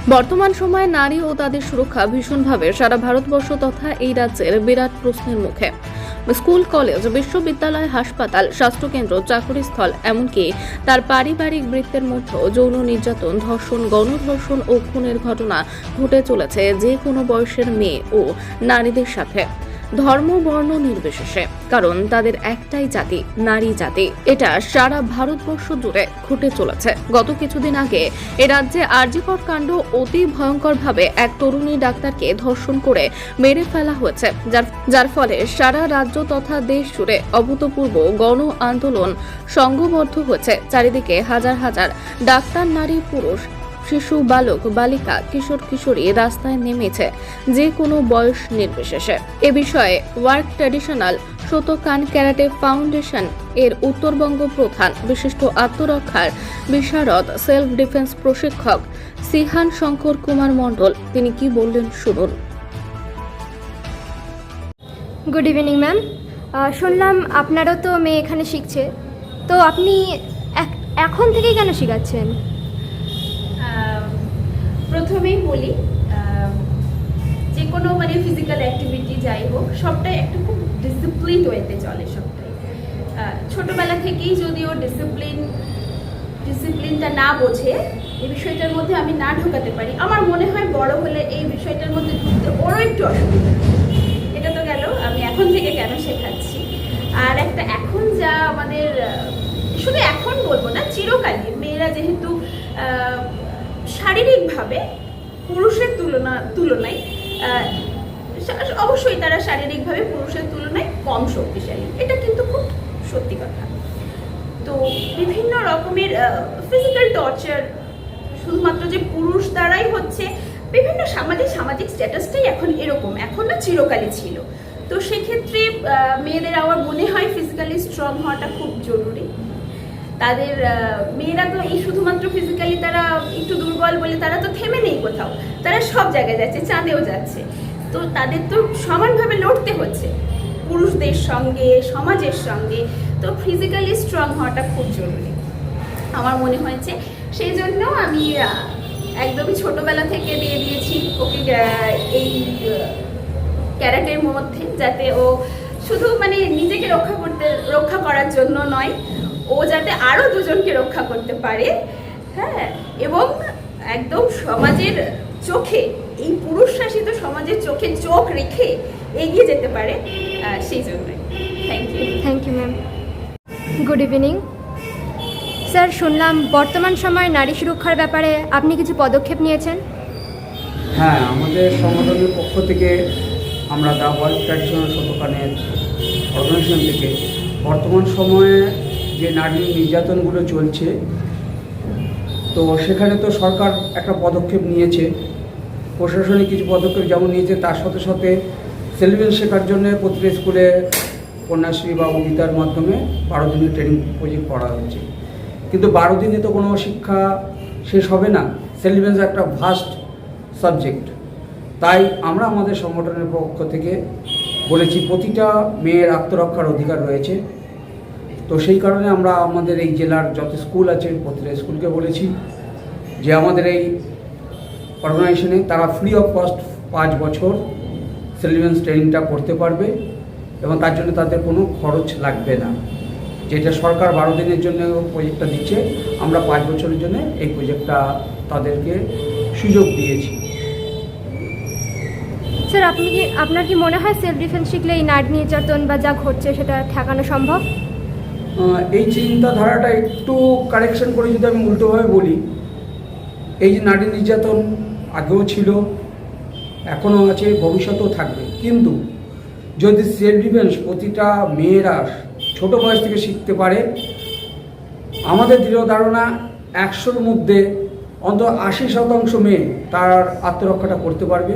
বর্তমান সময়ে নারী ও তাদের সুরক্ষা ভীষণভাবে সারা ভারতবর্ষ তথা এই রাজ্যের বিরাট প্রশ্নের মুখে। স্কুল, কলেজ, বিশ্ববিদ্যালয়, হাসপাতাল, স্বাস্থ্যকেন্দ্র, চাকরিস্থল, এমনকি তার পারিবারিক বৃত্তের মধ্যেও যৌন নির্যাতন, ধর্ষণ, গণধর্ষণ ও খুনের ঘটনা ঘটে চলেছে যে কোনো বয়সের মেয়ে ও নারীদের সাথে, ধর্ম বর্ণ নির্বিশেষে। কারণ তাদের একটাই জাতি, নারী জাতি। এটা সারা ভারতবর্ষ জুড়ে ঘটে চলেছে। গত কিছুদিন আগে এ রাজ্যে আরজিকর কাণ্ড অতি ভয়ঙ্করভাবে এক তরুণী ডাক্তারকে ধর্ষণ করে মেরে ফেলা হয়েছে, যার ফলে সারা রাজ্য তথা দেশ জুড়ে অভূতপূর্ব গণ আন্দোলন সংঘবদ্ধ হয়েছে। চারিদিকে হাজার হাজার ডাক্তার, নারী, পুরুষ, শিশু, বালক, বালিকা, কিশোর, কিশোরী রাস্তায় নেমেছে যে কোনো বয়স নির্বিশেষে। এ বিষয়ে work traditional Shotokan karate foundation এর উত্তরবঙ্গ প্রধান, বিশিষ্ট আত্মরক্ষার বিশারদ, সেলফ ডিফেন্স প্রশিক্ষক সিহান শঙ্কর কুমার মণ্ডল তিনি কি বললেন শুনুন। Good evening ma'am. শুনলাম আপনারও তো মেয়ে এখানে শিখছে, তো আপনি এখন থেকেই কেন শেখাচ্ছেন? প্রথমেই বলি, যে কোনো ফিজিক্যাল অ্যাক্টিভিটি যাই হোক, সবটাই একটা খুব ডিসিপ্লিন ওয়েতে চলে। সবটাই ছোটবেলা থেকেই যদি ও ডিসিপ্লিনটা না বোঝে, এই বিষয়টার মধ্যে আমি না ঢোকাতে পারি, আমার মনে হয় বড় হলে এই বিষয়টার মধ্যে ঢুকতে ওরও একটু অসুবিধা। এটা তো গেল আমি এখন থেকে কেন শেখাচ্ছি। আর একটা এখন যা আমাদের, শুধু এখন বলবো না, চিরকালই মেয়েরা যেহেতু শারীরিকভাবে পুরুষের তুলনায় অবশ্যই তারা শারীরিকভাবে পুরুষের তুলনায় কম শক্তিশালী, এটা কিন্তু খুব সত্যি কথা। তো বিভিন্ন রকমের ফিজিক্যাল টর্চার শুধুমাত্র যে পুরুষ দ্বারাই হচ্ছে, বিভিন্ন সামাজিক স্ট্যাটাসটাই এখন এরকম, এখন না চিরকালই ছিল। তো সেক্ষেত্রে মেয়েদের আমার মনে হয় ফিজিক্যালি স্ট্রং হওয়াটা খুব জরুরি। তাদের মেয়েরা তো এই শুধুমাত্র ফিজিক্যালি তারা একটু দুর্বল বলে তারা তো থেমে নেই কোথাও, তারা সব জায়গায় যাচ্ছে, চাঁদেও যাচ্ছে। তো তাদের তো সমানভাবে লড়তে হচ্ছে পুরুষদের সঙ্গে, সমাজের সঙ্গে। তো ফিজিক্যালি স্ট্রং হওয়াটা খুব জরুরি আমার মনে হয়েছে। সেই জন্য আমি একদমই ছোটবেলা থেকে দিয়ে দিয়েছি ওকে এই ক্যারাটের মধ্যে, যাতে ও শুধু নিজেকে রক্ষা করার জন্য নয়, ও যাতে আরো দুজনকে রক্ষা করতে পারে। হ্যাঁ, এবং একদম সমাজের চোখে, এই পুরুষ শাসিত সমাজের চোখে চোখ রেখে এগিয়ে যেতে পারে, সেই জন্যই। Thank you ma'am. Good evening sir. শুনলাম বর্তমান সময়ে নারী সুরক্ষার ব্যাপারে আপনি কিছু পদক্ষেপ নিয়েছেন। হ্যাঁ, আমাদের সংগঠনের পক্ষ থেকে আমরা দ্য ওয়ার্ল্ড ট্র্যাডিশনাল শতকানের অর্গানাইজেশন থেকে বর্তমান সময়ে যে নারী নির্যাতনগুলো চলছে, তো সেখানে তো সরকার একটা পদক্ষেপ নিয়েছে, প্রশাসনিক কিছু পদক্ষেপ যেমন নিয়েছে, তার সাথে সাথে সেলফ ডিফেন্স শেখার জন্য প্রতিটা স্কুলে কন্যাশ্রী বা অঙ্গিতার মাধ্যমে 12 দিনের ট্রেনিং প্রজেক্ট করা হচ্ছে। কিন্তু 12 দিনে তো কোনো শিক্ষা শেষ হবে না, সেলফ ডিফেন্স একটা ভাস্ট সাবজেক্ট। তাই আমরা আমাদের সংগঠনের পক্ষ থেকে বলেছি প্রতিটা মেয়ের আত্মরক্ষার অধিকার রয়েছে। তো সেই কারণে আমরা আমাদের এই জেলার যত স্কুল আছে প্রতিটা স্কুলকে বলেছি যে আমাদের এই অর্গানাইজেশনে তারা ফ্রি অফ কস্ট 5 বছর সেলফ ডিফেন্স ট্রেনিংটা করতে পারবে এবং তার জন্য তাদের কোনো খরচ লাগবে না। যেটা সরকার 12 দিনের জন্য প্রজেক্টটা দিচ্ছে, আমরা 5 বছরের জন্য এই প্রজেক্টটা তাদেরকে সুযোগ দিয়েছি। স্যার, আপনার কি মনে হয় সেলফ ডিফেন্স শিখলে এই নারী নির্যাতন বা যা ঘটছে সেটা ঠেকানো সম্ভব? এই চিন্তাধারাটা একটু কারেকশন করে যদি আমি উল্টোভাবে বলি, এই যে নারী নির্যাতন আগেও ছিল, এখনও আছে, ভবিষ্যতেও থাকবে। কিন্তু যদি সেলফ ডিফেন্স প্রতিটা মেয়েরা ছোটো বয়স থেকে শিখতে পারে, আমাদের দৃঢ় ধারণা 100-র মধ্যে অন্তত 80% মেয়ে তার আত্মরক্ষাটা করতে পারবে।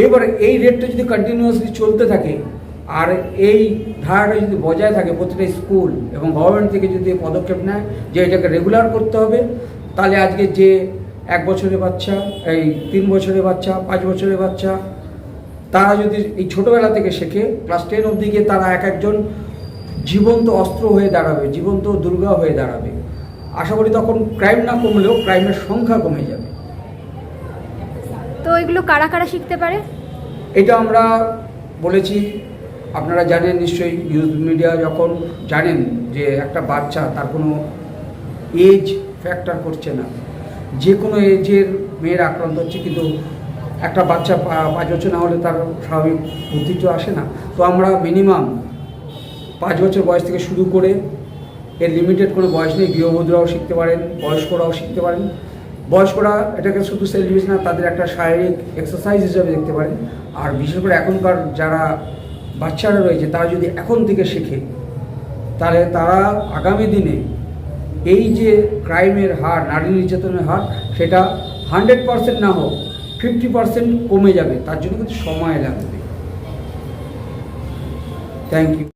এবারে এই রেটটা যদি কন্টিনিউয়াসলি চলতে থাকে আর এই ধারাটা যদি বজায় থাকে, প্রতিটা স্কুল এবং গভর্নমেন্ট থেকে যদি পদক্ষেপ নেয় যে এটাকে রেগুলার করতে হবে, তাহলে আজকে যে 1 বছরের বাচ্চা, এই 3 বছরের বাচ্চা, 5 বছরের বাচ্চা, তারা যদি এই ছোটোবেলা থেকে শেখে, ক্লাস 10 অবধি গিয়ে তারা এক একজন জীবন্ত অস্ত্র হয়ে দাঁড়াবে, জীবন্ত দুর্গা হয়ে দাঁড়াবে। আশা করি তখন ক্রাইম না কমলেও ক্রাইমের সংখ্যা কমে যাবে। তো এগুলো কারা কারা শিখতে পারে? এটা আমরা বলেছি, আপনারা জানেন নিশ্চয়ই, নিউজ মিডিয়া যখন জানেন যে একটা বাচ্চা তার কোনো এজ ফ্যাক্টর করছে না, যে কোনো এজের মেয়ের আক্রান্ত হচ্ছে, কিন্তু একটা বাচ্চা 5 বছর না হলে তার স্বাভাবিক বুদ্ধি তো আসে না। তো আমরা মিনিমাম 5 বছর বয়স থেকে শুরু করে, এর লিমিটেড কোনো বয়স নেই, গৃহবধূরাও শিখতে পারেন, বয়স্করাও শিখতে পারেন। বয়স্করা এটাকে শুধু সেলফ ডিফেন্স না, তাদের একটা শারীরিক এক্সারসাইজ হিসেবে দেখতে পারেন। আর বিশেষ করে এখনকার যারা বাচ্চারা রয়েছে তারা যদি এখন থেকে শেখে, তাহলে তারা আগামী দিনে এই যে ক্রাইমের হার, নারী নির্যাতনের হার, সেটা 100% না হোক 50% কমে যাবে। তার জন্য কিন্তু সময় লাগবে। Thank you.